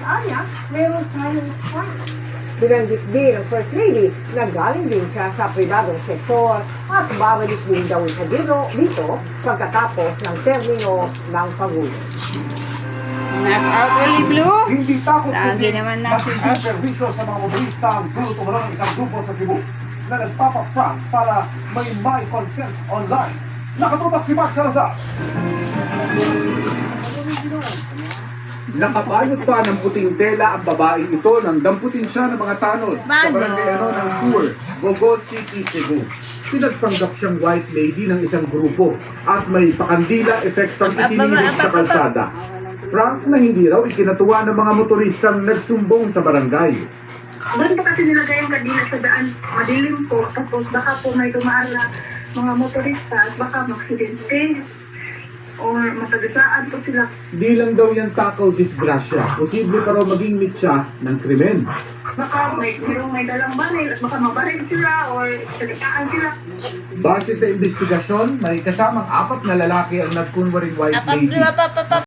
anya, meron tayong facts. Binanggit din ng First Lady na galing din siya sa pribadong sektor at babalik din daw siya dito pagkatapos ng termino ng Pangulo. Knockout ulit, Blue. Hindi takot Lagi kundi naman matinding knockout. perwisyo sa mga motorista ang dulot umano ng isang grupo sa Cebu na nagpapaprank para may content online. Nakatutok si Mark Salazar. Nakabalot pa ng puting tela ang babaeng ito nang damputin siya ng mga tanod sa Mano. barangay ng Sur, Bogo City, Cebu. Pinagpanggap siyang white lady ng isang grupo at may pakandila epektang itinilig sa kalsada. Prank na hindi raw ikinatuwa ng mga motoristang nagsumbong sa barangay. Doon po kasi nilagay yung kadina sa daan, madilim po, tapos baka po may dumaan na mga motorista at baka maksidente or matagasaan po sila. Di lang daw yan takaw disgrasya, posible pa raw maging mitya ng krimen. Baka merong may dalang baril at baka mabaril sila or salitaan sila. Base sa investigasyon, may kasamang 4 na lalaki ang nagkunwaring white lady.